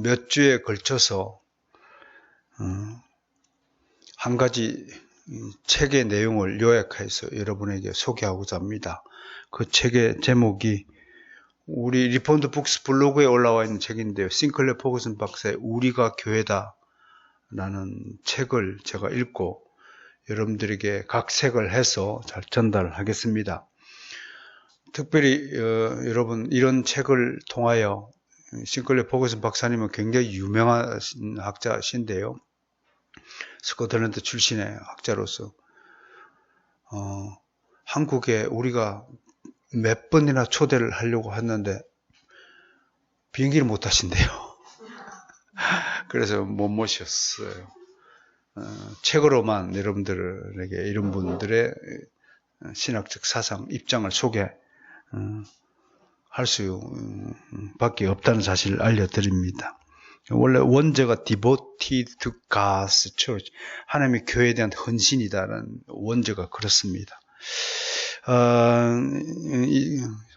몇 주에 걸쳐서 한 가지 책의 내용을 요약해서 여러분에게 소개하고자 합니다. 그 책의 제목이 우리 리폰드 북스 블로그에 올라와 있는 책인데요. 싱클레어 포거슨 박사의 우리가 교회다 라는 책을 제가 읽고 여러분들에게 각색을 해서 잘 전달하겠습니다. 특별히 여러분 이런 책을 통하여 싱클레어 포거슨 박사님은 굉장히 유명한 학자신데요. 스코틀랜드 출신의 학자로서 한국에 우리가 몇 번이나 초대를 하려고 했는데 비행기를 못 타신대요. 그래서 못 모셨어요. 책으로만 여러분들에게 이런 분들의 신학적 사상, 입장을 소개할 수밖에 없다는 사실을 알려드립니다. 원래 원제가 Devoted to God's Church, 하나님의 교회에 대한 헌신이다라는 원제가 그렇습니다.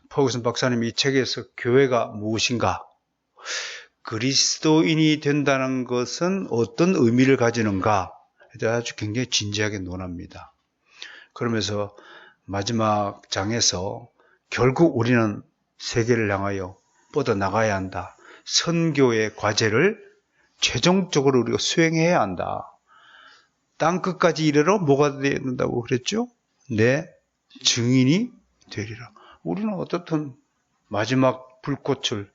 포거슨 박사님이 이 책에서 교회가 무엇인가, 그리스도인이 된다는 것은 어떤 의미를 가지는가에 대해 아주 굉장히 진지하게 논합니다. 그러면서 마지막 장에서 결국 우리는 세계를 향하여 뻗어나가야 한다. 선교의 과제를 최종적으로 우리가 수행해야 한다. 땅끝까지 이르러 뭐가 되어야 된다고 그랬죠? 내 증인이 되리라. 우리는 어떻든 마지막 불꽃을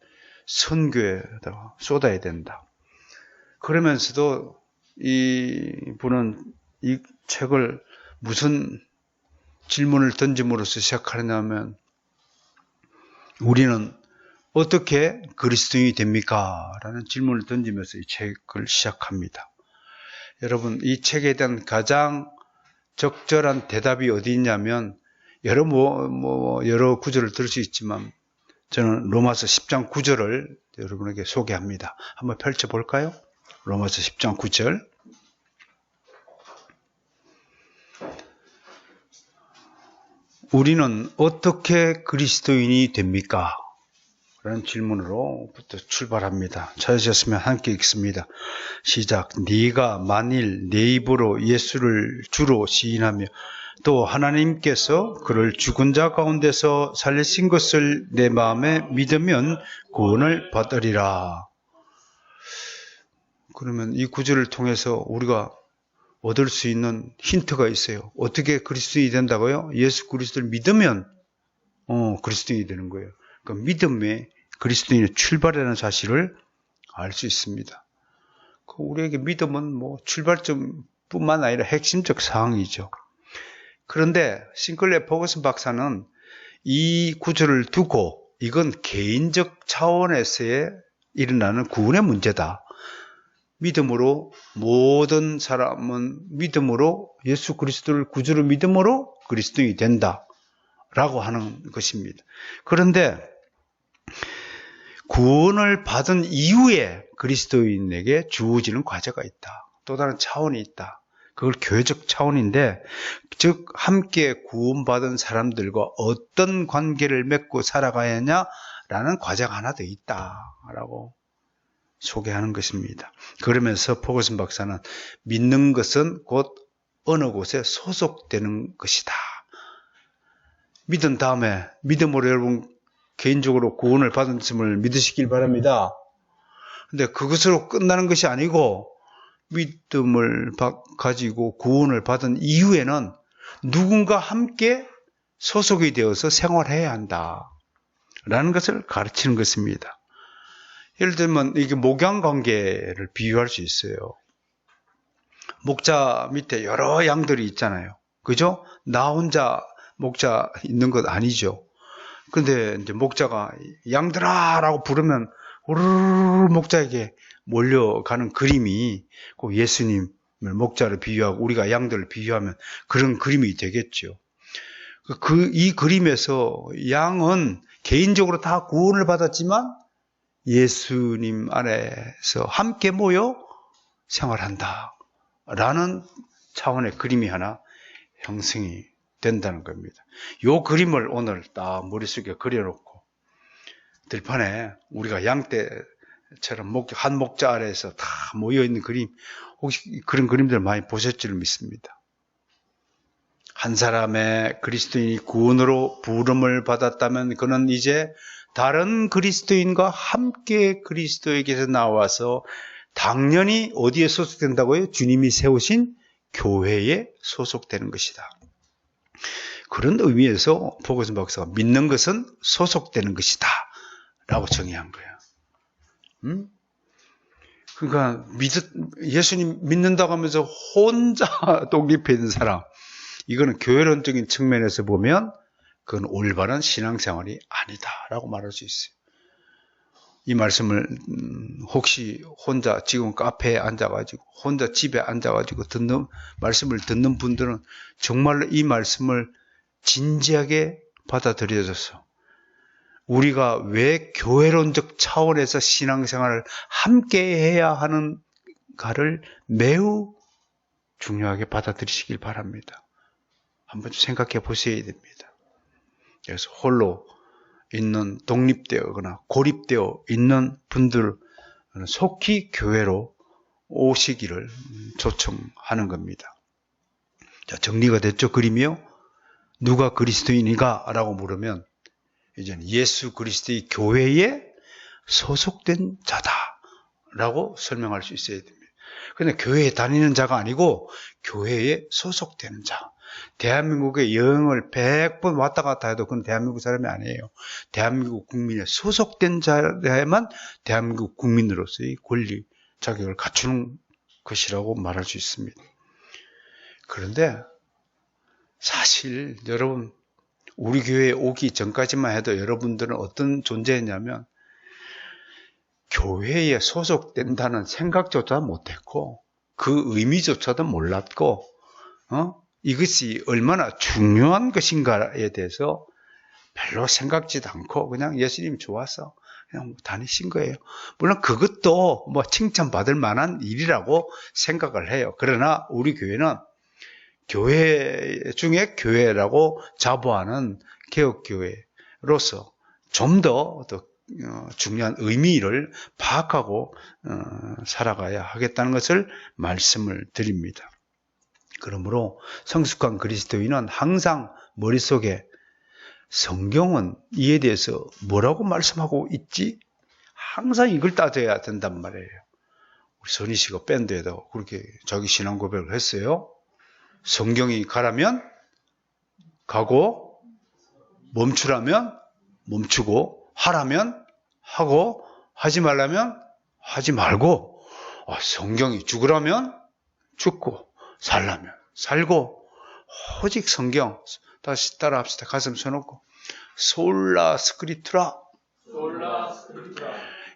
선교에다가 쏟아야 된다. 그러면서도 이 분은 이 책을 무슨 질문을 던짐으로써 시작하냐면 우리는 어떻게 그리스도인이 됩니까? 라는 질문을 던지면서 이 책을 시작합니다. 여러분, 이 책에 대한 가장 적절한 대답이 어디 있냐면 여러 구절을 들을 수 있지만 저는 로마서 10장 9절을 여러분에게 소개합니다. 한번 펼쳐볼까요? 로마서 10장 9절. 우리는 어떻게 그리스도인이 됩니까? 라는 질문으로부터 출발합니다. 찾으셨으면 함께 읽습니다. 시작. 네가 만일 내 입으로 예수를 주로 시인하며 또 하나님께서 그를 죽은 자 가운데서 살리신 것을 내 마음에 믿으면 구원을 받으리라. 그러면 이 구절을 통해서 우리가 얻을 수 있는 힌트가 있어요. 어떻게 그리스도인이 된다고요? 예수 그리스도를 믿으면 그리스도인이 되는 거예요. 그 믿음의 그리스도인의 출발이라는 사실을 알 수 있습니다. 우리에게 믿음은 출발점뿐만 아니라 핵심적 사항이죠. 그런데 싱클레어 포거슨 박사는 이 구절을 두고 이건 개인적 차원에서의 일어나는 구원의 문제다. 믿음으로 모든 사람은 믿음으로 예수 그리스도를 구주로 믿음으로 그리스도인이 된다. 라고 하는 것입니다. 그런데 구원을 받은 이후에 그리스도인에게 주어지는 과제가 있다. 또 다른 차원이 있다. 그걸 교회적 차원인데, 즉 함께 구원받은 사람들과 어떤 관계를 맺고 살아가야 하냐라는 과제가 하나 더 있다라고 소개하는 것입니다. 그러면서 포거슨 박사는 믿는 것은 곧 어느 곳에 소속되는 것이다. 믿은 다음에 믿음으로 여러분 개인적으로 구원을 받은 것을 믿으시길 바랍니다. 근데 그것으로 끝나는 것이 아니고 믿음을 가지고 구원을 받은 이후에는 누군가 함께 소속이 되어서 생활해야 한다. 라는 것을 가르치는 것입니다. 예를 들면 이게 목양 관계를 비유할 수 있어요. 목자 밑에 여러 양들이 있잖아요. 그죠? 나 혼자 목자 있는 것 아니죠. 근데 이제 목자가 양들아라고 부르면 우르르 목자에게 몰려가는 그림이 꼭 예수님을 목자를 비유하고 우리가 양들을 비유하면 그런 그림이 되겠죠. 이 그림에서 양은 개인적으로 다 구원을 받았지만 예수님 안에서 함께 모여 생활한다. 라는 차원의 그림이 하나 형성이 된다는 겁니다. 이 그림을 오늘 딱 머릿속에 그려놓고 들판에 우리가 양 떼 한 목자 아래에서 다 모여있는 그림, 혹시 그런 그림들 많이 보셨을 줄 믿습니다. 한 사람의 그리스도인이 구원으로 부름을 받았다면 그는 이제 다른 그리스도인과 함께 그리스도에게서 나와서 당연히 어디에 소속된다고요? 주님이 세우신 교회에 소속되는 것이다. 그런 의미에서 포거슨 박사가 믿는 것은 소속되는 것이다 라고 정의한 거예요. 그러니까 예수님 믿는다고 하면서 혼자 독립해 있는 사람, 이거는 교회론적인 측면에서 보면 그건 올바른 신앙생활이 아니다라고 말할 수 있어요. 이 말씀을 혹시 혼자 지금 카페에 앉아가지고 혼자 집에 앉아가지고 말씀을 듣는 분들은 정말로 이 말씀을 진지하게 받아들여져서 우리가 왜 교회론적 차원에서 신앙생활을 함께 해야 하는가를 매우 중요하게 받아들이시길 바랍니다. 한번 생각해 보셔야 됩니다. 그래서 홀로 있는 독립되거나 고립되어 있는 분들은 속히 교회로 오시기를 초청하는 겁니다. 자, 정리가 됐죠? 그림이요? 누가 그리스도인이가? 라고 물으면 이제는 예수 그리스도의 교회에 소속된 자다라고 설명할 수 있어야 됩니다. 그런데 교회에 다니는 자가 아니고 교회에 소속되는 자. 대한민국에 여행을 100번 왔다 갔다 해도 그건 대한민국 사람이 아니에요. 대한민국 국민에 소속된 자야만 대한민국 국민으로서의 권리, 자격을 갖추는 것이라고 말할 수 있습니다. 그런데 사실 여러분, 우리 교회에 오기 전까지만 해도 여러분들은 어떤 존재였냐면 교회에 소속된다는 생각조차 못했고 그 의미조차도 몰랐고 이것이 얼마나 중요한 것인가에 대해서 별로 생각지도 않고 그냥 예수님 좋아서 그냥 다니신 거예요. 물론 그것도 뭐 칭찬받을 만한 일이라고 생각을 해요. 그러나 우리 교회는 교회 중에 교회라고 자부하는 개혁교회로서 좀 더 중요한 의미를 파악하고 살아가야 하겠다는 것을 말씀을 드립니다. 그러므로 성숙한 그리스도인은 항상 머릿속에 성경은 이에 대해서 뭐라고 말씀하고 있지? 항상 이걸 따져야 된단 말이에요. 우리 선희 씨가 밴드에도 그렇게 자기 신앙 고백을 했어요. 성경이 가라면 가고, 멈추라면 멈추고, 하라면 하고, 하지 말라면 하지 말고, 성경이 죽으라면 죽고, 살라면 살고, 오직 성경. 다시 따라합시다. 가슴 서놓고 솔라 스크립투라.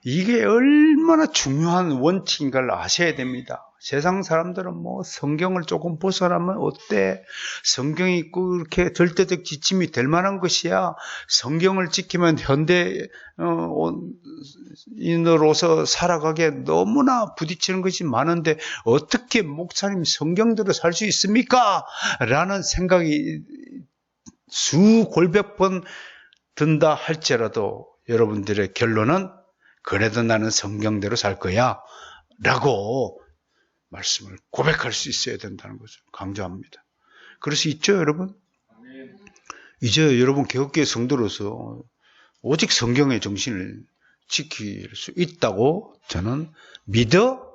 이게 얼마나 중요한 원칙인가를 아셔야 됩니다. 세상 사람들은 뭐 성경을 조금 벗어나면 어때? 성경이 그렇게 절대적 지침이 될 만한 것이야. 성경을 지키면 현대인으로서 살아가기에 너무나 부딪히는 것이 많은데 어떻게 목사님 성경대로 살 수 있습니까? 라는 생각이 수골백 번 든다 할지라도 여러분들의 결론은 그래도 나는 성경대로 살 거야 라고 말씀을 고백할 수 있어야 된다는 것을 강조합니다. 그럴 수 있죠, 여러분? 이제 여러분 개혁교회 성도로서 오직 성경의 정신을 지킬 수 있다고 저는 믿어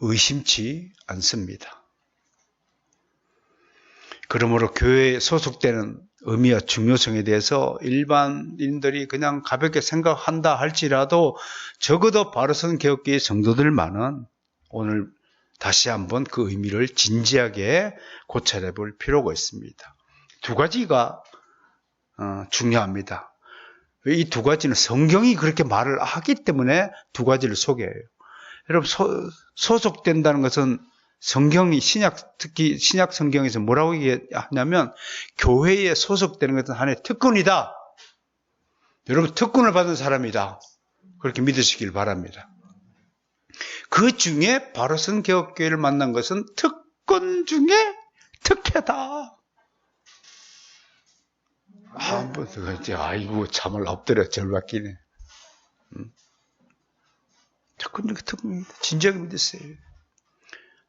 의심치 않습니다. 그러므로 교회에 소속되는 의미와 중요성에 대해서 일반인들이 그냥 가볍게 생각한다 할지라도 적어도 바로선 개혁교회 성도들만은 오늘 다시 한번 그 의미를 진지하게 고찰해 볼 필요가 있습니다. 두 가지가 중요합니다. 이 두 가지는 성경이 그렇게 말을 하기 때문에 두 가지를 소개해요. 여러분, 소속된다는 것은 성경이 특히 신약 성경에서 뭐라고 얘기하냐면 교회에 소속되는 것은 하나의 특권이다. 여러분, 특권을 받은 사람이다. 그렇게 믿으시길 바랍니다. 그 중에 바로선 개혁교회를 만난 것은 특권 중에 특혜다. 한번 더 이제 아이고 참을 엎드려 절박기네. 특권입니다. 진정하게 믿으세요.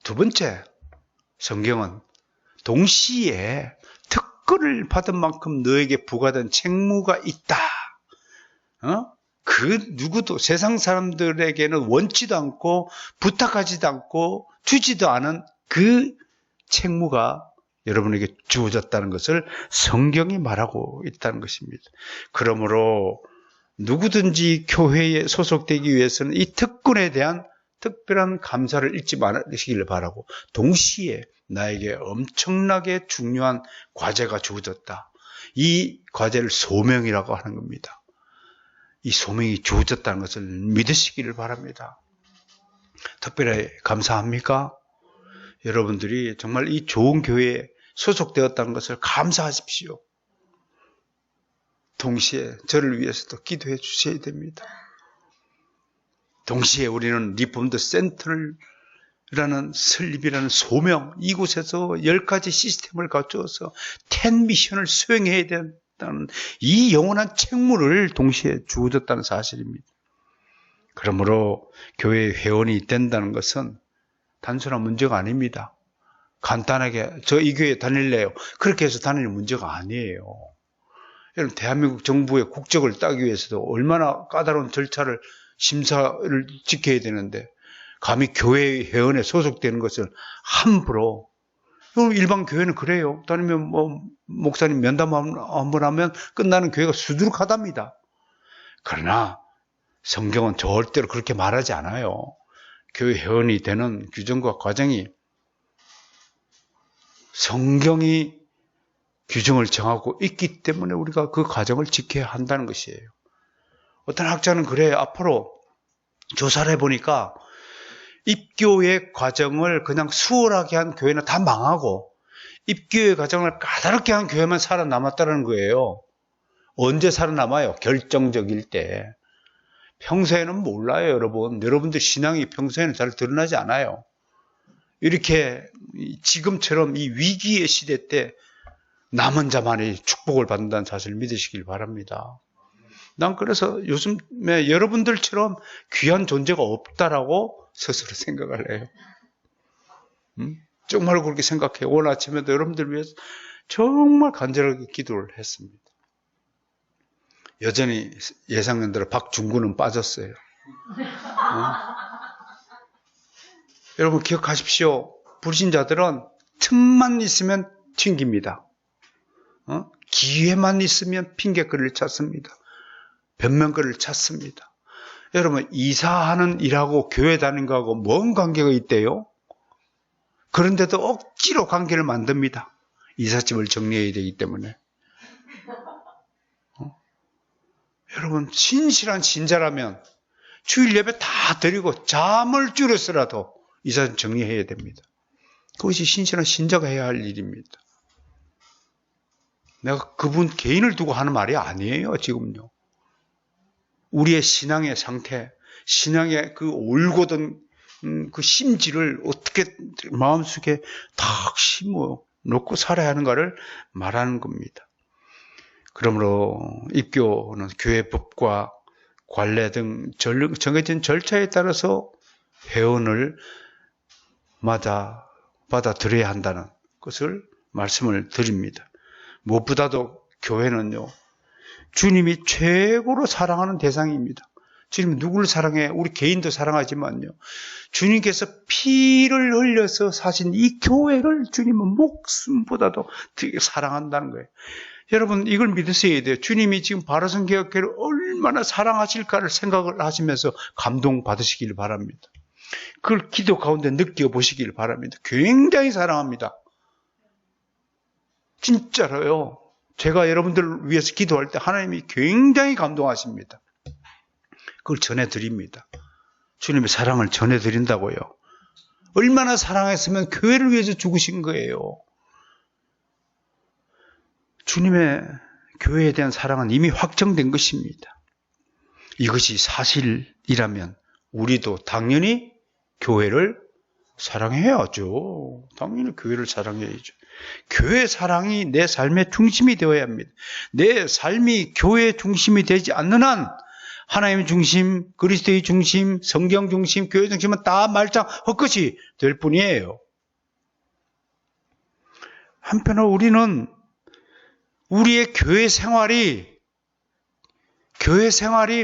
두 번째, 성경은 동시에 특권을 받은 만큼 너에게 부과된 책무가 있다. 그 누구도 세상 사람들에게는 원치도 않고 부탁하지도 않고 주지도 않은 그 책무가 여러분에게 주어졌다는 것을 성경이 말하고 있다는 것입니다. 그러므로 누구든지 교회에 소속되기 위해서는 이 특권에 대한 특별한 감사를 잊지 마시기를 바라고, 동시에 나에게 엄청나게 중요한 과제가 주어졌다. 이 과제를 소명이라고 하는 겁니다. 이 소명이 주어졌다는 것을 믿으시기를 바랍니다. 특별히 감사합니까? 여러분들이 정말 이 좋은 교회에 소속되었다는 것을 감사하십시오. 동시에 저를 위해서도 기도해 주셔야 됩니다. 동시에 우리는 리폼드 센터라는 설립이라는 소명, 이곳에서 10가지 시스템을 갖추어서 10미션을 수행해야 된다는 이 영원한 책무를 동시에 주어졌다는 사실입니다. 그러므로 교회의 회원이 된다는 것은 단순한 문제가 아닙니다. 간단하게 저 이 교회에 다닐래요. 그렇게 해서 다니는 문제가 아니에요. 여러분, 대한민국 정부의 국적을 따기 위해서도 얼마나 까다로운 절차를 심사를 지켜야 되는데, 감히 교회 회원에 소속되는 것을 함부로, 일반 교회는 그래요. 다니면 목사님 면담 한번 하면 끝나는 교회가 수두룩하답니다. 그러나 성경은 절대로 그렇게 말하지 않아요. 교회 회원이 되는 규정과 과정이 성경이 규정을 정하고 있기 때문에 우리가 그 과정을 지켜야 한다는 것이에요. 어떤 학자는 그래요. 앞으로 조사를 해보니까 입교의 과정을 그냥 수월하게 한 교회는 다 망하고 입교의 과정을 까다롭게 한 교회만 살아남았다는 거예요. 언제 살아남아요? 결정적일 때. 평소에는 몰라요, 여러분. 여러분들 신앙이 평소에는 잘 드러나지 않아요. 이렇게 지금처럼 이 위기의 시대 때 남은 자만이 축복을 받는다는 사실을 믿으시길 바랍니다. 난 그래서 요즘에 여러분들처럼 귀한 존재가 없다라고 스스로 생각을 해요. 정말 그렇게 생각해요. 오늘 아침에도 여러분들 위해서 정말 간절하게 기도를 했습니다. 여전히 예상년대로 박중구는 빠졌어요. 여러분 기억하십시오. 불신자들은 틈만 있으면 튕깁니다. 기회만 있으면 핑계거리를 찾습니다. 변명거리를 찾습니다. 여러분, 이사하는 일하고 교회 다니는 거하고 뭔 관계가 있대요? 그런데도 억지로 관계를 만듭니다. 이삿짐을 정리해야 되기 때문에. 여러분, 신실한 신자라면 주일 예배 다 드리고 잠을 줄여서라도 이삿짐 정리해야 됩니다. 그것이 신실한 신자가 해야 할 일입니다. 내가 그분 개인을 두고 하는 말이 아니에요, 지금요. 우리의 신앙의 상태, 신앙의 그 올곧은 그 심지를 어떻게 마음속에 탁 심어 놓고 살아야 하는가를 말하는 겁니다. 그러므로 입교는 교회법과 관례 등 정해진 절차에 따라서 회원을 받아들여야 한다는 것을 말씀을 드립니다. 무엇보다도 교회는요, 주님이 최고로 사랑하는 대상입니다. 주님이 누구를 사랑해? 우리 개인도 사랑하지만요, 주님께서 피를 흘려서 사신 이 교회를 주님은 목숨보다도 되게 사랑한다는 거예요. 여러분, 이걸 믿으셔야 돼요. 주님이 지금 바로선 개혁교회를 얼마나 사랑하실까를 생각을 하시면서 감동받으시길 바랍니다. 그걸 기도 가운데 느껴보시길 바랍니다. 굉장히 사랑합니다. 진짜로요. 제가 여러분들을 위해서 기도할 때 하나님이 굉장히 감동하십니다. 그걸 전해드립니다. 주님의 사랑을 전해드린다고요. 얼마나 사랑했으면 교회를 위해서 죽으신 거예요. 주님의 교회에 대한 사랑은 이미 확정된 것입니다. 이것이 사실이라면 우리도 당연히 교회를 사랑해야죠. 당연히 교회를 사랑해야죠. 교회 사랑이 내 삶의 중심이 되어야 합니다. 내 삶이 교회의 중심이 되지 않는 한 하나님 중심, 그리스도의 중심, 성경 중심, 교회 중심은 다 말짱 헛것이 될 뿐이에요. 한편으로 우리는 우리의 교회 생활이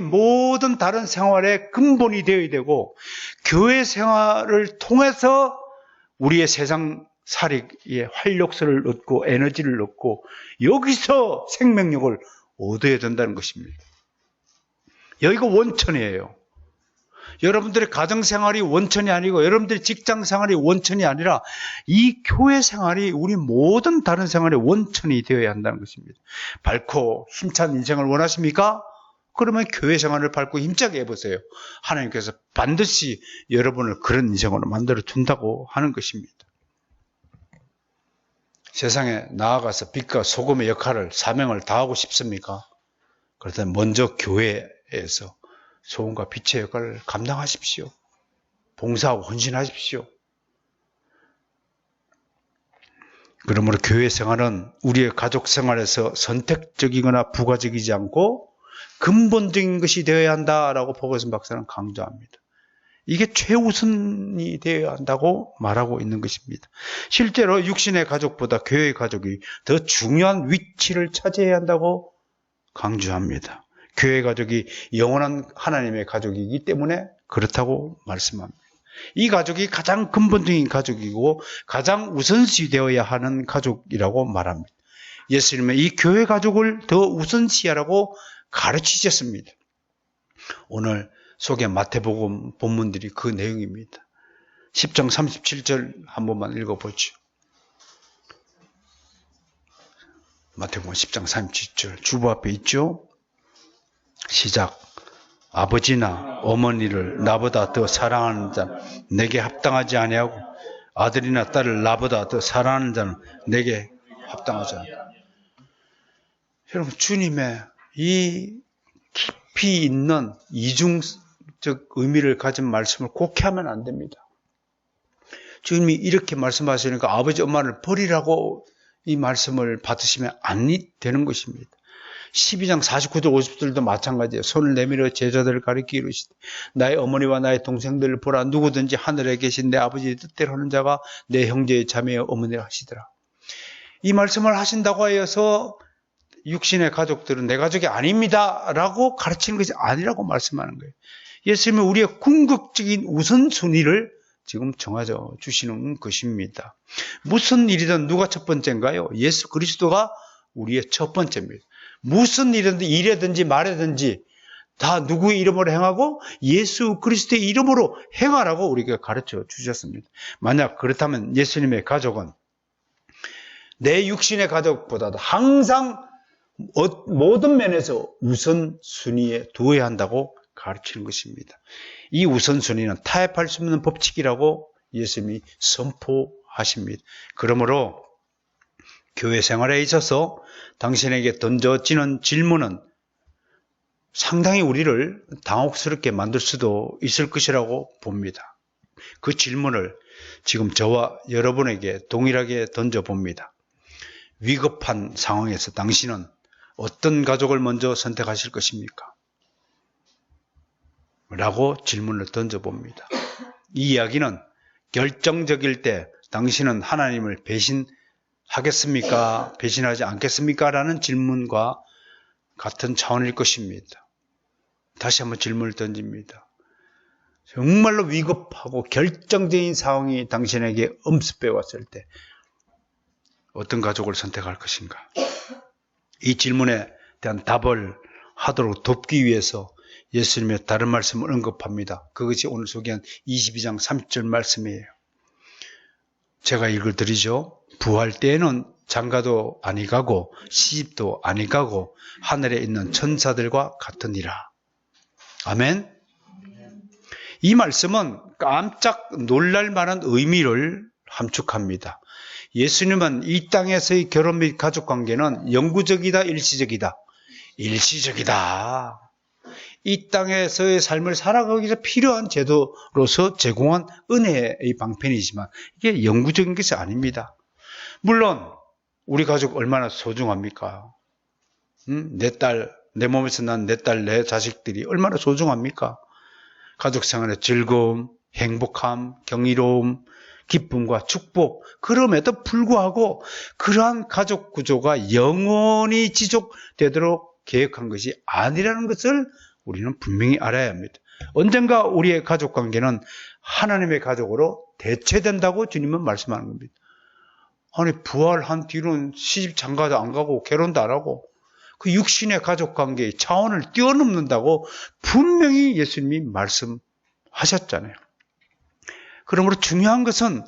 모든 다른 생활의 근본이 되어야 되고, 교회 생활을 통해서 우리의 세상 살이에 활력소를 얻고 에너지를 얻고 여기서 생명력을 얻어야 된다는 것입니다. 여기가 원천이에요. 여러분들의 가정생활이 원천이 아니고 여러분들의 직장생활이 원천이 아니라 이 교회생활이 우리 모든 다른 생활의 원천이 되어야 한다는 것입니다. 밝고 힘찬 인생을 원하십니까? 그러면 교회생활을 밝고 힘차게 해보세요. 하나님께서 반드시 여러분을 그런 인생으로 만들어 준다고 하는 것입니다. 세상에 나아가서 빛과 소금의 역할을, 사명을 다하고 싶습니까? 그렇다면 먼저 교회에서 소금과 빛의 역할을 감당하십시오. 봉사하고 헌신하십시오. 그러므로 교회 생활은 우리의 가족 생활에서 선택적이거나 부가적이지 않고 근본적인 것이 되어야 한다라고 포거슨 박사는 강조합니다. 이게 최우선이 되어야 한다고 말하고 있는 것입니다. 실제로 육신의 가족보다 교회의 가족이 더 중요한 위치를 차지해야 한다고 강조합니다. 교회 가족이 영원한 하나님의 가족이기 때문에 그렇다고 말씀합니다. 이 가족이 가장 근본적인 가족이고 가장 우선시 되어야 하는 가족이라고 말합니다. 예수님은 이 교회 가족을 더 우선시하라고 가르치셨습니다. 오늘 소개한 마태복음 본문들이 그 내용입니다. 10장 37절 한 번만 읽어보죠. 마태복음 10장 37절 주보 앞에 있죠. 시작. 아버지나 어머니를 나보다 더 사랑하는 자는 내게 합당하지 아니하고 아들이나 딸을 나보다 더 사랑하는 자는 내게 합당하지 않다. 여러분, 주님의 이 깊이 있는 이중적 의미를 가진 말씀을 곡해하면 안 됩니다. 주님이 이렇게 말씀하시니까 아버지 엄마를 버리라고 이 말씀을 받으시면 안 되는 것입니다. 12장 49절 50절도 마찬가지예요. 손을 내밀어 제자들을 가리키기 이르시되 나의 어머니와 나의 동생들을 보라. 누구든지 하늘에 계신 내 아버지의 뜻대로 하는 자가 내 형제의 자매의 어머니라 하시더라. 이 말씀을 하신다고 하여서 육신의 가족들은 내 가족이 아닙니다 라고 가르치는 것이 아니라고 말씀하는 거예요. 예수님은 우리의 궁극적인 우선순위를 지금 정하져 주시는 것입니다. 무슨 일이든 누가 첫 번째인가요? 예수 그리스도가 우리의 첫 번째입니다. 무슨 일이든지 말이든지 다 누구의 이름으로 행하고 예수 그리스도의 이름으로 행하라고 우리에게 가르쳐 주셨습니다. 만약 그렇다면 예수님의 가족은 내 육신의 가족보다도 항상 모든 면에서 우선순위에 두어야 한다고 가르치는 것입니다. 이 우선순위는 타협할 수 없는 법칙이라고 예수님이 선포하십니다. 그러므로 교회 생활에 있어서 당신에게 던져지는 질문은 상당히 우리를 당혹스럽게 만들 수도 있을 것이라고 봅니다. 그 질문을 지금 저와 여러분에게 동일하게 던져봅니다. 위급한 상황에서 당신은 어떤 가족을 먼저 선택하실 것입니까? 라고 질문을 던져봅니다. 이 이야기는 결정적일 때 당신은 하나님을 배신하겠습니까? 배신하지 않겠습니까? 라는 질문과 같은 차원일 것입니다. 다시 한번 질문을 던집니다. 정말로 위급하고 결정적인 상황이 당신에게 엄습해 왔을 때 어떤 가족을 선택할 것인가? 이 질문에 대한 답을 하도록 돕기 위해서 예수님의 다른 말씀을 언급합니다. 그것이 오늘 소개한 22장 30절 말씀이에요. 제가 읽어드리죠. 부활 때에는 장가도 아니 가고 시집도 아니 가고 하늘에 있는 천사들과 같으니라. 아멘. 이 말씀은 깜짝 놀랄 만한 의미를 함축합니다. 예수님은 이 땅에서의 결혼 및 가족관계는 영구적이다, 일시적이다. 일시적이다. 이 땅에서의 삶을 살아가기 위해서 필요한 제도로서 제공한 은혜의 방편이지만 이게 영구적인 것이 아닙니다. 물론 우리 가족 얼마나 소중합니까? 내 딸, 내 몸에서 난 내 딸, 내 자식들이 얼마나 소중합니까? 가족 생활의 즐거움, 행복함, 경이로움, 기쁨과 축복, 그럼에도 불구하고 그러한 가족 구조가 영원히 지속되도록 계획한 것이 아니라는 것을 우리는 분명히 알아야 합니다. 언젠가 우리의 가족 관계는 하나님의 가족으로 대체된다고 주님은 말씀하는 겁니다. 아니, 부활한 뒤로는 시집 장가도 안 가고 결혼도 안 하고 그 육신의 가족 관계의 차원을 뛰어넘는다고 분명히 예수님이 말씀하셨잖아요. 그러므로 중요한 것은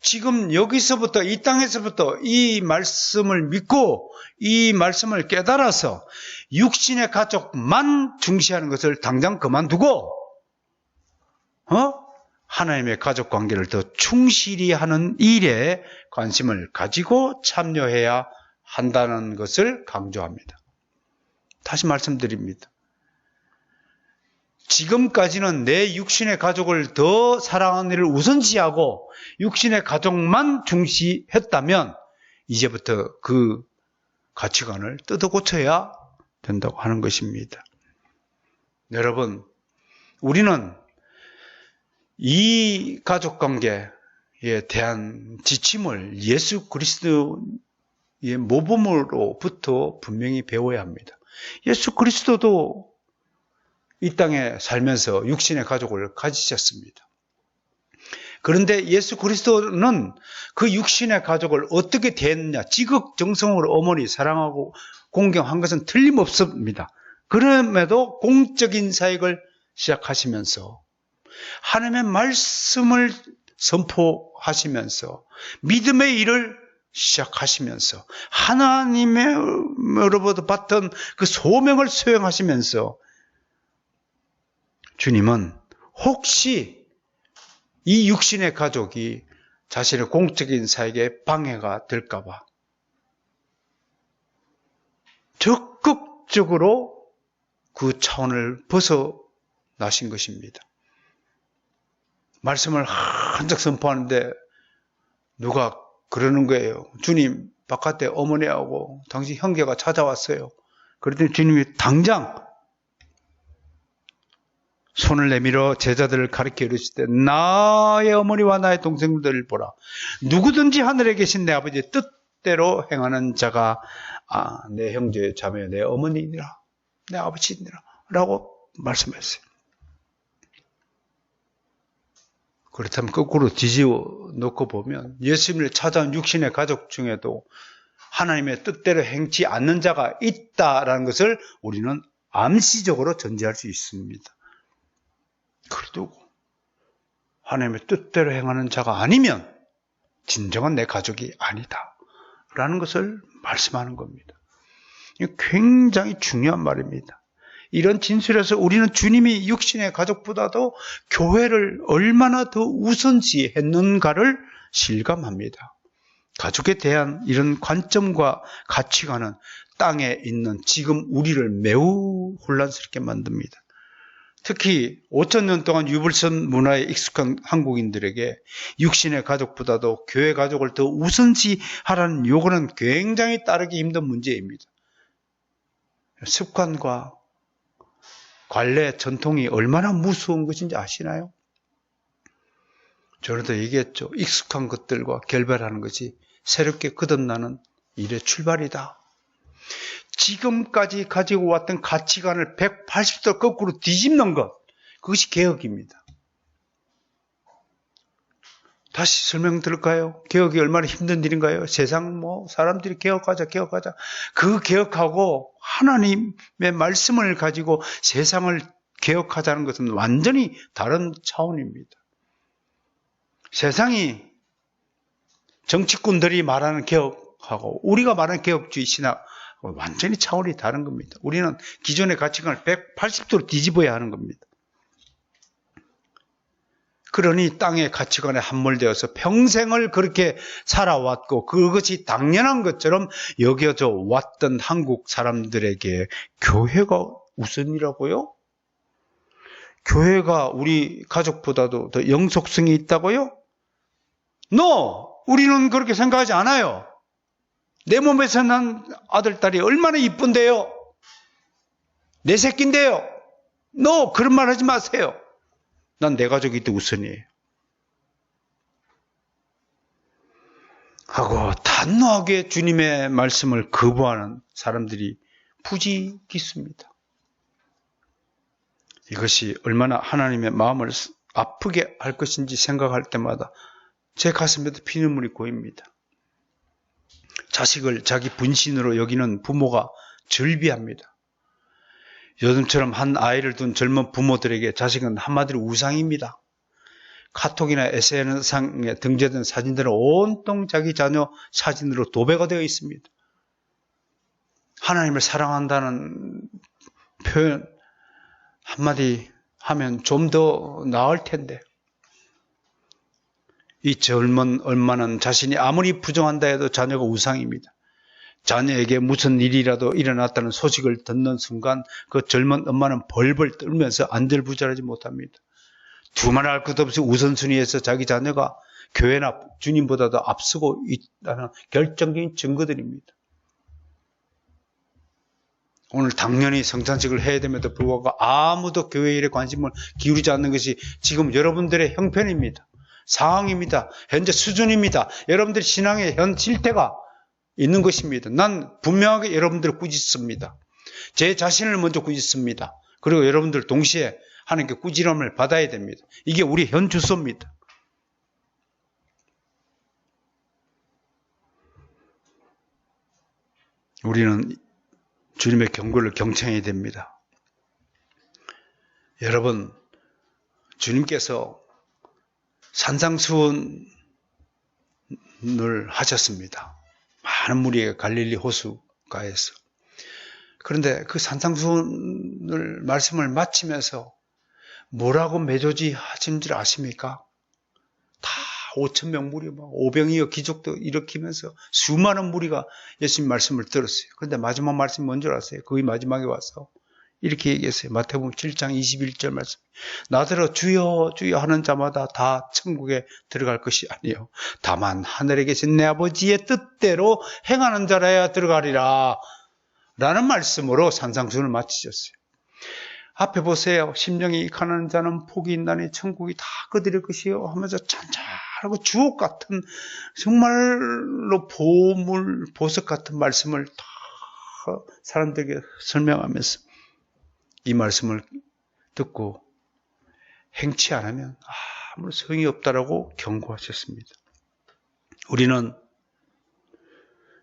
지금 여기서부터, 이 땅에서부터 이 말씀을 믿고 이 말씀을 깨달아서 육신의 가족만 중시하는 것을 당장 그만두고 하나님의 가족 관계를 더 충실히 하는 일에 관심을 가지고 참여해야 한다는 것을 강조합니다. 다시 말씀드립니다. 지금까지는 내 육신의 가족을 더 사랑하는 일을 우선시하고 육신의 가족만 중시했다면 이제부터 그 가치관을 뜯어 고쳐야 된다고 하는 것입니다. 여러분, 우리는 이 가족관계에 대한 지침을 예수 그리스도의 모범으로부터 분명히 배워야 합니다. 예수 그리스도도 이 땅에 살면서 육신의 가족을 가지셨습니다. 그런데 예수 그리스도는 그 육신의 가족을 어떻게 대했느냐, 지극정성으로 어머니 사랑하고 공경한 것은 틀림없습니다. 그럼에도 공적인 사역을 시작하시면서 하나님의 말씀을 선포하시면서 믿음의 일을 시작하시면서 하나님으로부터 받던 그 소명을 수행하시면서 주님은 혹시 이 육신의 가족이 자신의 공적인 사역에 방해가 될까봐 적극적으로 그 차원을 벗어나신 것입니다. 말씀을 한적 선포하는데 누가 그러는 거예요. 주님, 바깥에 어머니하고 당신 형제가 찾아왔어요. 그랬더니 주님이 당장 손을 내밀어 제자들을 가리켜 이르시되 나의 어머니와 나의 동생들을 보라. 누구든지 하늘에 계신 내 아버지의 뜻대로 행하는 자가 내 형제 자매 내 어머니니라 내 아버지니라 라고 말씀했어요. 그렇다면 거꾸로 뒤집어 놓고 보면 예수님을 찾아온 육신의 가족 중에도 하나님의 뜻대로 행치 않는 자가 있다라는 것을 우리는 암시적으로 전제할 수 있습니다. 그래도 하나님의 뜻대로 행하는 자가 아니면 진정한 내 가족이 아니다 라는 것을 말씀하는 겁니다. 이게 굉장히 중요한 말입니다. 이런 진술에서 우리는 주님이 육신의 가족보다도 교회를 얼마나 더 우선시했는가를 실감합니다. 가족에 대한 이런 관점과 가치관은 땅에 있는 지금 우리를 매우 혼란스럽게 만듭니다. 특히 5,000년 동안 유불선 문화에 익숙한 한국인들에게 육신의 가족보다도 교회 가족을 더 우선시하라는 요구는 굉장히 따르기 힘든 문제입니다. 습관과 관례, 전통이 얼마나 무서운 것인지 아시나요? 저는 얘기했죠. 익숙한 것들과 결별하는 것이 새롭게 거듭나는 일의 출발이다. 지금까지 가지고 왔던 가치관을 180도 거꾸로 뒤집는 것, 그것이 개혁입니다. 다시 설명드릴까요? 개혁이 얼마나 힘든 일인가요? 세상 사람들이 개혁하자. 그 개혁하고 하나님의 말씀을 가지고 세상을 개혁하자는 것은 완전히 다른 차원입니다. 세상이 정치꾼들이 말하는 개혁하고 우리가 말하는 개혁주의 신학 완전히 차원이 다른 겁니다. 우리는 기존의 가치관을 180도로 뒤집어야 하는 겁니다. 그러니 땅의 가치관에 함몰되어서 평생을 그렇게 살아왔고 그것이 당연한 것처럼 여겨져 왔던 한국 사람들에게 교회가 우선이라고요? 교회가 우리 가족보다도 더 영속성이 있다고요? No! 우리는 그렇게 생각하지 않아요. 내 몸에서 난 아들, 딸이 얼마나 이쁜데요? 내 새끼인데요. 그런 말 하지 마세요. 난 내 가족이 더 우선이에요. 하고 단호하게 주님의 말씀을 거부하는 사람들이 부지기수입니다. 이것이 얼마나 하나님의 마음을 아프게 할 것인지 생각할 때마다 제 가슴에도 피눈물이 고입니다. 자식을 자기 분신으로 여기는 부모가 절비합니다. 요즘처럼 한 아이를 둔 젊은 부모들에게 자식은 한마디로 우상입니다. 카톡이나 SNS상에 등재된 사진들은 온통 자기 자녀 사진으로 도배가 되어 있습니다. 하나님을 사랑한다는 표현 한마디 하면 좀 더 나을 텐데, 이 젊은 엄마는 자신이 아무리 부정한다 해도 자녀가 우상입니다. 자녀에게 무슨 일이라도 일어났다는 소식을 듣는 순간 그 젊은 엄마는 벌벌 떨면서 안절부절하지 못합니다. 두말할 것 없이 우선순위에서 자기 자녀가 교회나 주님보다도 앞서고 있다는 결정적인 증거들입니다. 오늘 당연히 성찬식을 해야 됨에도 불구하고 아무도 교회 일에 관심을 기울이지 않는 것이 지금 여러분들의 형편입니다. 상황입니다. 현재 수준입니다. 여러분들의 신앙의 현 실태가 있는 것입니다. 난 분명하게 여러분들을 꾸짖습니다. 제 자신을 먼저 꾸짖습니다. 그리고 여러분들 동시에 하나님께 꾸지람을 받아야 됩니다. 이게 우리 현 주소입니다. 우리는 주님의 경고를 경청해야 됩니다. 여러분, 주님께서 산상수훈을 하셨습니다. 많은 무리가 갈릴리 호수가에서. 그런데 그 산상수훈을 말씀을 마치면서 뭐라고 매조지 하신 줄 아십니까? 다 5,000명 무리, 오병이어 기적도 일으키면서 수많은 무리가 예수님 말씀을 들었어요. 그런데 마지막 말씀이 뭔 줄 아세요? 거의 마지막에 와서 이렇게 얘기했어요. 마태복음 7장 21절 말씀. 나더러 주여 주여 하는 자마다 다 천국에 들어갈 것이 아니요 다만 하늘에 계신 내 아버지의 뜻대로 행하는 자라야 들어가리라 라는 말씀으로 산상수훈을 마치셨어요. 앞에 보세요. 심령이 가난한 자는 복이 있나니 천국이 다 그들의 것이요 하면서 잔잔하고 주옥 같은 정말로 보물, 보석 같은 말씀을 다 사람들에게 설명하면서 이 말씀을 듣고 행치 않으면 아무 소용이 없다라고 경고하셨습니다. 우리는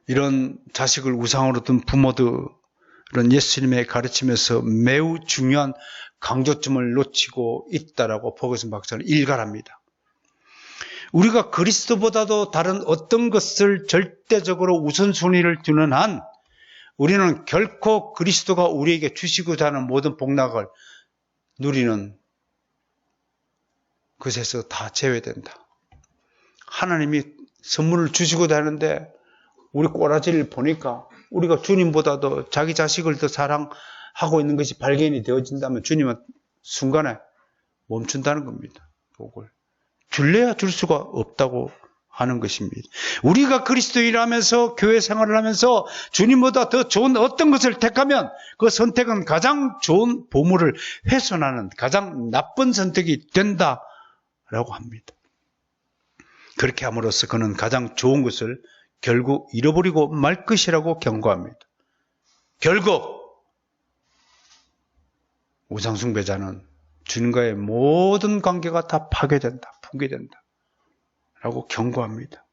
이런 자식을 우상으로 둔 부모들은 예수님의 가르침에서 매우 중요한 강조점을 놓치고 있다라고 포거슨 박사는 일갈합니다. 우리가 그리스도보다도 다른 어떤 것을 절대적으로 우선순위를 두는 한 우리는 결코 그리스도가 우리에게 주시고자 하는 모든 복락을 누리는 것에서 다 제외된다. 하나님이 선물을 주시고자 하는데 우리 꼬라지를 보니까 우리가 주님보다도 자기 자식을 더 사랑하고 있는 것이 발견이 되어진다면 주님은 순간에 멈춘다는 겁니다. 복을 줄래야 줄 수가 없다고 하는 것입니다. 우리가 그리스도인이라면서 교회 생활을 하면서 주님보다 더 좋은 어떤 것을 택하면 그 선택은 가장 좋은 보물을 훼손하는 가장 나쁜 선택이 된다라고 합니다. 그렇게 함으로써 그는 가장 좋은 것을 결국 잃어버리고 말 것이라고 경고합니다. 결국 우상숭배자는 주님과의 모든 관계가 다 파괴된다, 붕괴된다 라고 경고합니다.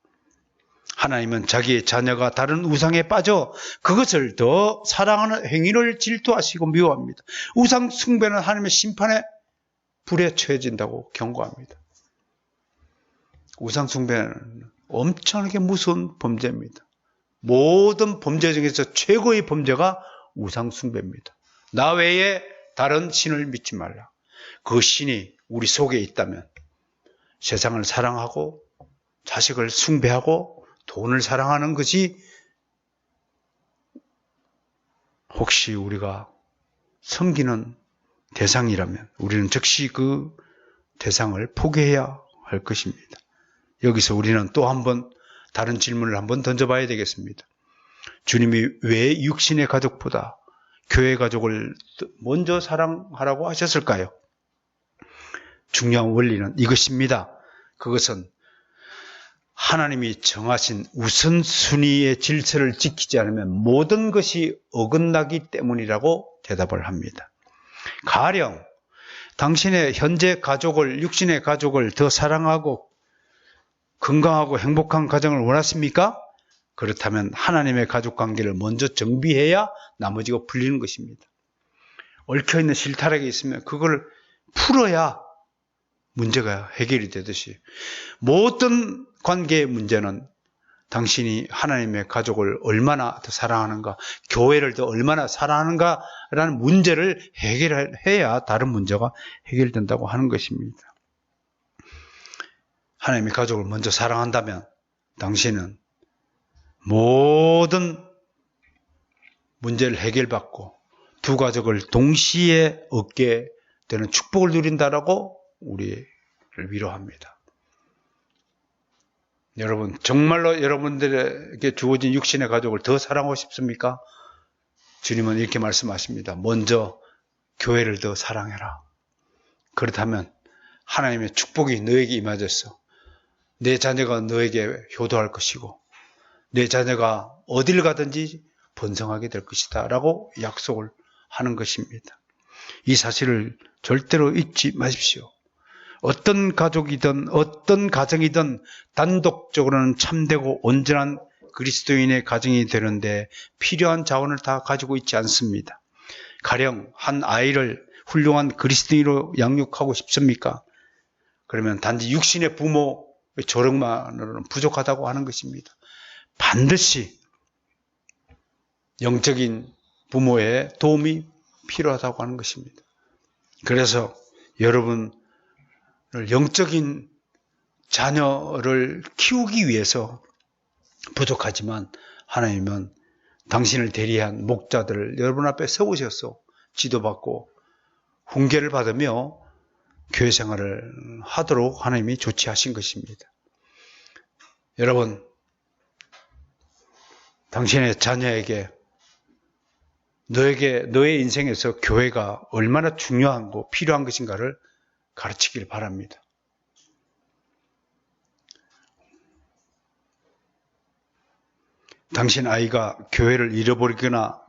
하나님은 자기의 자녀가 다른 우상에 빠져 그것을 더 사랑하는 행위를 질투하시고 미워합니다. 우상숭배는 하나님의 심판에 불에 처해진다고 경고합니다. 우상숭배는 엄청나게 무서운 범죄입니다. 모든 범죄 중에서 최고의 범죄가 우상숭배입니다. 나 외에 다른 신을 믿지 말라. 그 신이 우리 속에 있다면 세상을 사랑하고 자식을 숭배하고 돈을 사랑하는 것이 혹시 우리가 섬기는 대상이라면 우리는 즉시 그 대상을 포기해야 할 것입니다. 여기서 우리는 또 한 번 다른 질문을 한번 던져봐야 되겠습니다. 주님이 왜 육신의 가족보다 교회 가족을 먼저 사랑하라고 하셨을까요? 중요한 원리는 이것입니다. 그것은 하나님이 정하신 우선순위의 질서를 지키지 않으면 모든 것이 어긋나기 때문이라고 대답을 합니다. 가령 당신의 현재 가족을, 육신의 가족을 더 사랑하고 건강하고 행복한 가정을 원하십니까? 그렇다면 하나님의 가족관계를 먼저 정비해야 나머지가 풀리는 것입니다. 얽혀있는 실타래가 있으면 그걸 풀어야 문제가 해결이 되듯이 모든 관계의 문제는 당신이 하나님의 가족을 얼마나 더 사랑하는가, 교회를 더 얼마나 사랑하는가라는 문제를 해결해야 다른 문제가 해결된다고 하는 것입니다. 하나님의 가족을 먼저 사랑한다면 당신은 모든 문제를 해결받고 두 가족을 동시에 얻게 되는 축복을 누린다라고 우리를 위로합니다. 여러분, 정말로 여러분들에게 주어진 육신의 가족을 더 사랑하고 싶습니까? 주님은 이렇게 말씀하십니다. 먼저 교회를 더 사랑해라. 그렇다면 하나님의 축복이 너에게 임하겠어. 내 자녀가 너에게 효도할 것이고 내 자녀가 어딜 가든지 번성하게 될 것이다 라고 약속을 하는 것입니다. 이 사실을 절대로 잊지 마십시오. 어떤 가족이든 어떤 가정이든 단독적으로는 참되고 온전한 그리스도인의 가정이 되는데 필요한 자원을 다 가지고 있지 않습니다. 가령 한 아이를 훌륭한 그리스도인으로 양육하고 싶습니까? 그러면 단지 육신의 부모의 조력만으로는 부족하다고 하는 것입니다. 반드시 영적인 부모의 도움이 필요하다고 하는 것입니다. 그래서 여러분을 영적인 자녀를 키우기 위해서 부족하지만 하나님은 당신을 대리한 목자들을 여러분 앞에 세우셔서 지도받고 훈계를 받으며 교회 생활을 하도록 하나님이 조치하신 것입니다. 여러분, 당신의 자녀에게 너의 인생에서 교회가 얼마나 중요하고 필요한 것인가를 가르치길 바랍니다. 당신 아이가 교회를 잃어버리거나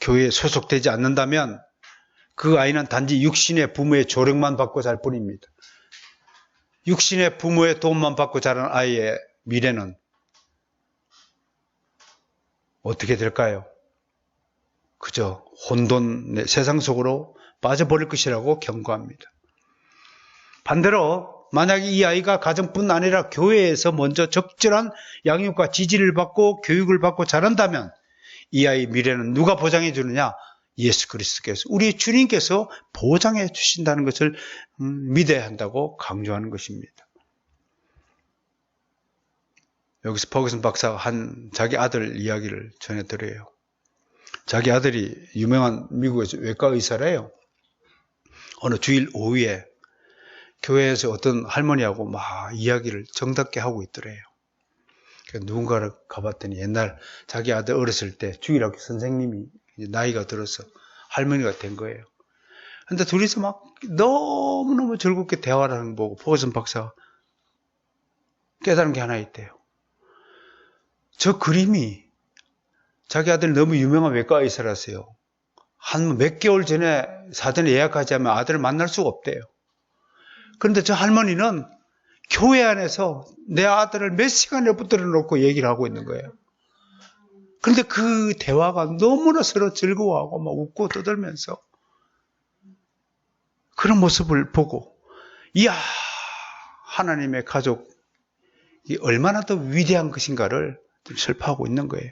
교회에 소속되지 않는다면 그 아이는 단지 육신의 부모의 조력만 받고 잘 뿐입니다. 육신의 부모의 도움만 받고 자란 아이의 미래는 어떻게 될까요? 그저 혼돈의 세상 속으로 빠져버릴 것이라고 경고합니다. 반대로 만약 이 아이가 가정뿐 아니라 교회에서 먼저 적절한 양육과 지지를 받고 교육을 받고 자란다면 이 아이의 미래는 누가 보장해 주느냐? 예수 그리스도께서, 우리 주님께서 보장해 주신다는 것을 믿어야 한다고 강조하는 것입니다. 여기서 퍼거슨 박사가 한 자기 아들 이야기를 전해드려요. 자기 아들이 유명한 미국의 외과 의사래요. 어느 주일 오후에 교회에서 어떤 할머니하고 막 이야기를 정답게 하고 있더래요. 누군가를 가봤더니 옛날 자기 아들 어렸을 때 주일학교 선생님이 나이가 들어서 할머니가 된 거예요. 근데 둘이서 막 너무너무 즐겁게 대화를 하는 거 보고 퍼거슨 박사가 깨달은 게 하나 있대요. 저 그림이 자기 아들 너무 유명한 외과 의사라서요. 한 몇 개월 전에 사전에 예약하지 않으면 아들을 만날 수가 없대요. 그런데 저 할머니는 교회 안에서 내 아들을 몇 시간을 붙들어 놓고 얘기를 하고 있는 거예요. 그런데 그 대화가 너무나 서로 즐거워하고 막 웃고 떠들면서 그런 모습을 보고, 이야, 하나님의 가족이 얼마나 더 위대한 것인가를 설파하고 있는 거예요.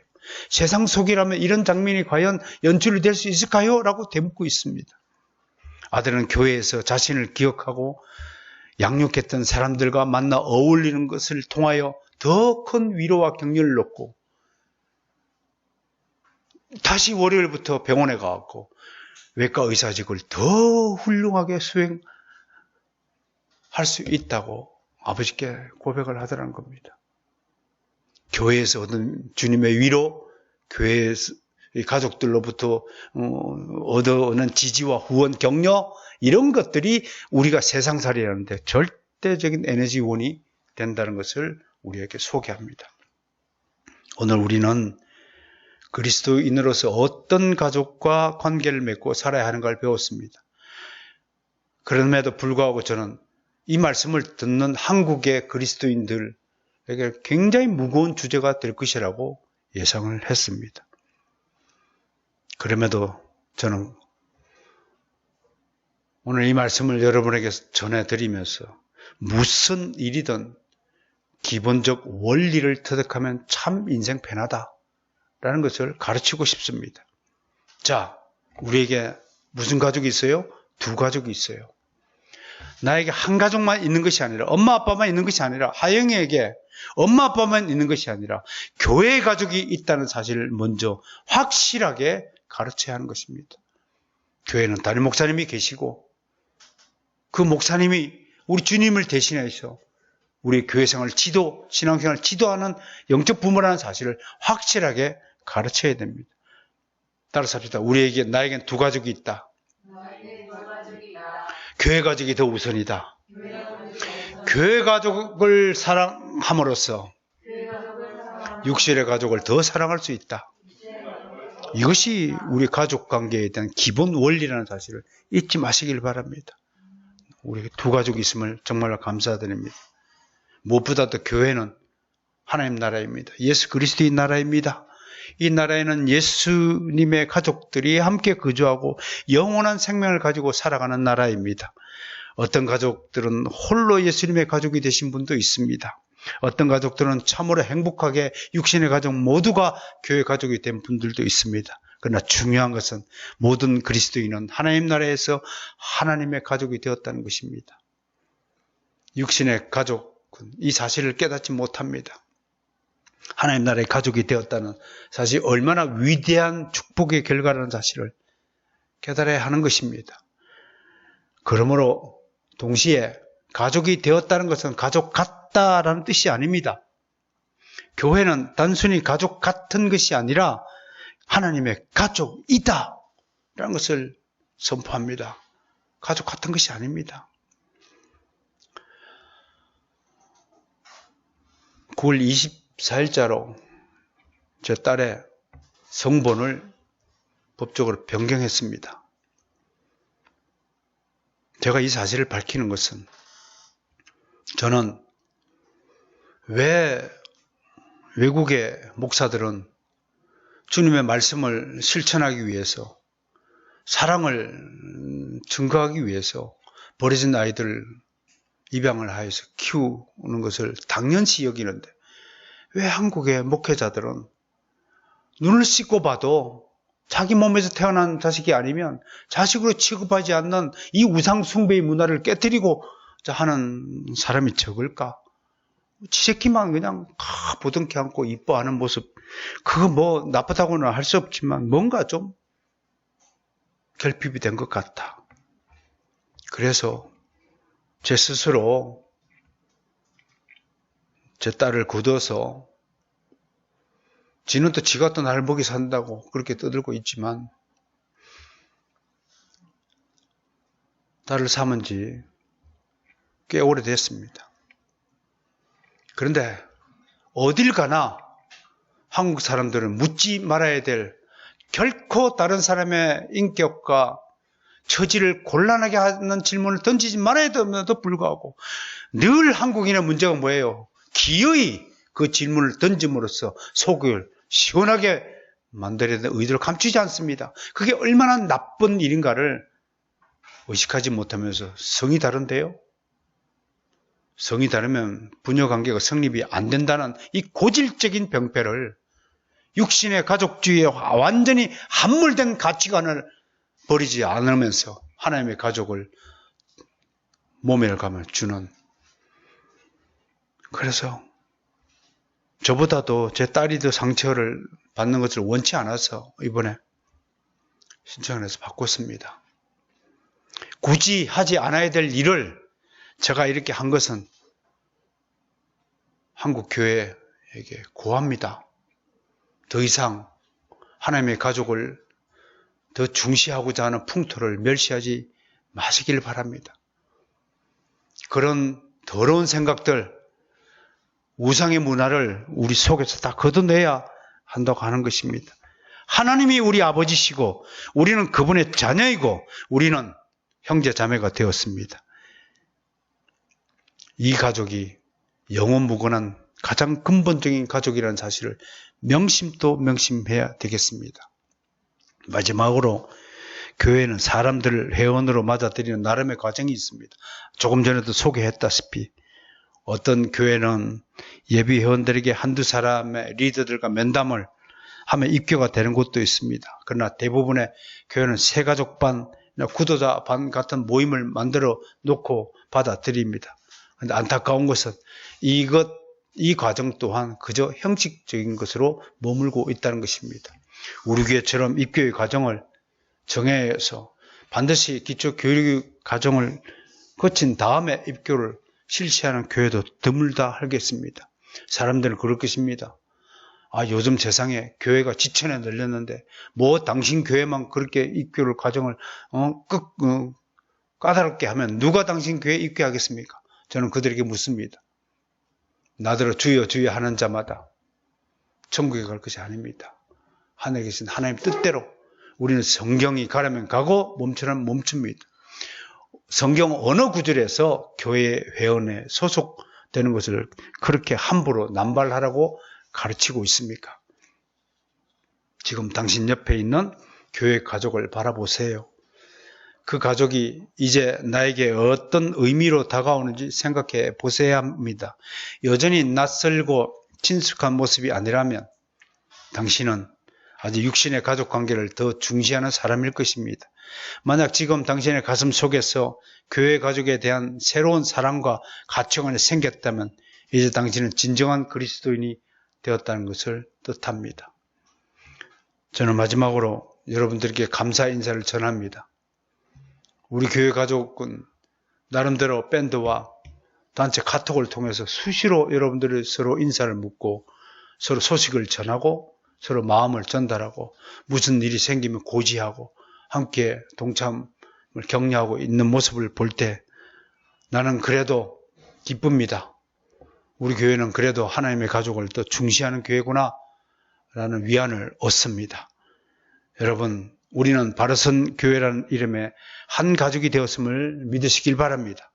세상 속이라면 이런 장면이 과연 연출이 될 수 있을까요? 라고 되묻고 있습니다. 아들은 교회에서 자신을 기억하고 양육했던 사람들과 만나 어울리는 것을 통하여 더 큰 위로와 격려를 얻고 다시 월요일부터 병원에 가고 외과 의사직을 더 훌륭하게 수행할 수 있다고 아버지께 고백을 하더라는 겁니다. 교회에서 얻은 주님의 위로, 교회에서 이 가족들로부터 얻어오는 지지와 후원, 격려 이런 것들이 우리가 세상살이라는데 절대적인 에너지원이 된다는 것을 우리에게 소개합니다. 오늘 우리는 그리스도인으로서 어떤 가족과 관계를 맺고 살아야 하는가를 배웠습니다. 그럼에도 불구하고 저는 이 말씀을 듣는 한국의 그리스도인들에게 굉장히 무거운 주제가 될 것이라고 예상을 했습니다. 그럼에도 저는 오늘 이 말씀을 여러분에게 전해드리면서 무슨 일이든 기본적 원리를 터득하면 참 인생 편하다라는 것을 가르치고 싶습니다. 자, 우리에게 무슨 가족이 있어요? 두 가족이 있어요. 나에게 한 가족만 있는 것이 아니라, 엄마 아빠만 있는 것이 아니라, 하영이에게 엄마 아빠만 있는 것이 아니라 교회의 가족이 있다는 사실을 먼저 확실하게 가르쳐야 하는 것입니다. 교회는 담임 목사님이 계시고 그 목사님이 우리 주님을 대신해서 우리 교회생활 지도, 신앙생활 지도하는 영적 부모라는 사실을 확실하게 가르쳐야 됩니다. 따라서 합시다. 우리에게, 나에겐 두 가족이 있다. 교회 가족이 더 우선이다. 교회 가족을 사랑함으로써 육신의 가족을 더 사랑할 수 있다. 이것이 우리 가족 관계에 대한 기본 원리라는 사실을 잊지 마시길 바랍니다. 우리 두 가족이 있음을 정말로 감사드립니다. 무엇보다도 교회는 하나님 나라입니다. 예수 그리스도의 나라입니다. 이 나라에는 예수님의 가족들이 함께 거주하고 영원한 생명을 가지고 살아가는 나라입니다. 어떤 가족들은 홀로 예수님의 가족이 되신 분도 있습니다. 어떤 가족들은 참으로 행복하게 육신의 가족 모두가 교회 가족이 된 분들도 있습니다. 그러나 중요한 것은 모든 그리스도인은 하나님 나라에서 하나님의 가족이 되었다는 것입니다. 육신의 가족은 이 사실을 깨닫지 못합니다. 하나님 나라의 가족이 되었다는 사실 얼마나 위대한 축복의 결과라는 사실을 깨달아야 하는 것입니다. 그러므로 동시에 가족이 되었다는 것은 가족 같다라는 뜻이 아닙니다. 교회는 단순히 가족 같은 것이 아니라 하나님의 가족이다 라는 것을 선포합니다. 가족 같은 것이 아닙니다. 9월 24일자로 제 딸의 성본을 법적으로 변경했습니다. 제가 이 사실을 밝히는 것은 저는 왜 외국의 목사들은 주님의 말씀을 실천하기 위해서, 사랑을 증거하기 위해서 버려진 아이들을 입양을 하여서 키우는 것을 당연시 여기는데 왜 한국의 목회자들은 눈을 씻고 봐도 자기 몸에서 태어난 자식이 아니면 자식으로 취급하지 않는 이 우상 숭배의 문화를 깨뜨리고 하는 사람이 적을까? 지새끼만 그냥 보듬게 안고 이뻐하는 모습, 그거 뭐 나쁘다고는 할 수 없지만 뭔가 좀 결핍이 된 것 같다. 그래서 제 스스로 제 딸을 굳어서, 지는 또 지가 또 나를 먹이 산다고 그렇게 떠들고 있지만, 딸을 삼은 지 꽤 오래됐습니다. 그런데 어딜 가나 한국 사람들은 묻지 말아야 될, 결코 다른 사람의 인격과 처지를 곤란하게 하는 질문을 던지지 말아야 됨에도 불구하고 늘 한국인의 문제가 뭐예요? 기어이 그 질문을 던짐으로써 속을 시원하게 만들어야 되는 의도를 감추지 않습니다. 그게 얼마나 나쁜 일인가를 의식하지 못하면서, 성이 다른데요? 성이 다르면 부녀관계가 성립이 안 된다는 이 고질적인 병폐를, 육신의 가족주의에 완전히 함몰된 가치관을 버리지 않으면서 하나님의 가족을 모멸감을 주는, 그래서 저보다도 제 딸이 더 상처를 받는 것을 원치 않아서 이번에 신청을 해서 바꿨습니다. 굳이 하지 않아야 될 일을 제가 이렇게 한 것은 한국 교회에게 고합니다. 더 이상 하나님의 가족을 더 중시하고자 하는 풍토를 멸시하지 마시길 바랍니다. 그런 더러운 생각들, 우상의 문화를 우리 속에서 다 걷어내야 한다고 하는 것입니다. 하나님이 우리 아버지시고 우리는 그분의 자녀이고 우리는 형제 자매가 되었습니다. 이 가족이 영원무건한 가장 근본적인 가족이라는 사실을 명심도 명심해야 되겠습니다. 마지막으로 교회는 사람들을 회원으로 맞아들이는 나름의 과정이 있습니다. 조금 전에도 소개했다시피 어떤 교회는 예비 회원들에게 한두 사람의 리더들과 면담을 하면 입교가 되는 곳도 있습니다. 그러나 대부분의 교회는 새가족반, 구도자 반 같은 모임을 만들어 놓고 받아들입니다. 그런데 안타까운 것은 이 과정 또한 그저 형식적인 것으로 머물고 있다는 것입니다. 우리 교회처럼 입교의 과정을 정해서 반드시 기초교육 과정을 거친 다음에 입교를 실시하는 교회도 드물다 하겠습니다. 사람들은 그럴 것입니다. 요즘 세상에 교회가 지천에 널렸는데 뭐 당신 교회만 그렇게 입교를 과정을 까다롭게 하면 누가 당신 교회에 입교하겠습니까? 저는 그들에게 묻습니다. 나더러 주여 주여 하는 자마다 천국에 갈 것이 아닙니다. 하늘에 계신 하나님 뜻대로 우리는 성경이 가려면 가고 멈추라면 멈춥니다. 성경 어느 구절에서 교회 회원에 소속되는 것을 그렇게 함부로 남발하라고 가르치고 있습니까? 지금 당신 옆에 있는 교회 가족을 바라보세요. 그 가족이 이제 나에게 어떤 의미로 다가오는지 생각해 보셔야 합니다. 여전히 낯설고 친숙한 모습이 아니라면 당신은 아직 육신의 가족 관계를 더 중시하는 사람일 것입니다. 만약 지금 당신의 가슴 속에서 교회 가족에 대한 새로운 사랑과 가치관이 생겼다면 이제 당신은 진정한 그리스도인이 되었다는 것을 뜻합니다. 저는 마지막으로 여러분들께 감사 인사를 전합니다. 우리 교회 가족은 나름대로 밴드와 단체 카톡을 통해서 수시로 여러분들이 서로 인사를 묻고 서로 소식을 전하고 서로 마음을 전달하고 무슨 일이 생기면 고지하고 함께 동참을 격려하고 있는 모습을 볼 때 나는 그래도 기쁩니다. 우리 교회는 그래도 하나님의 가족을 더 중시하는 교회구나 라는 위안을 얻습니다. 여러분, 우리는 바르선 교회라는 이름의 한 가족이 되었음을 믿으시길 바랍니다.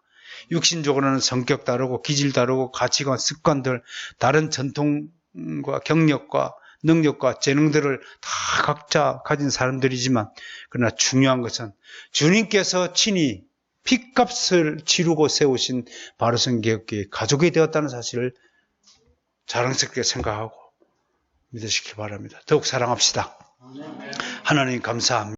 육신적으로는 성격 다르고 기질 다르고 가치관, 습관들, 다른 전통과 경력과 능력과 재능들을 다 각자 가진 사람들이지만 그러나 중요한 것은 주님께서 친히 핏값을 치르고 세우신 바르선 개혁교회의 가족이 되었다는 사실을 자랑스럽게 생각하고 믿으시기 바랍니다. 더욱 사랑합시다. 하나님 감사합니다.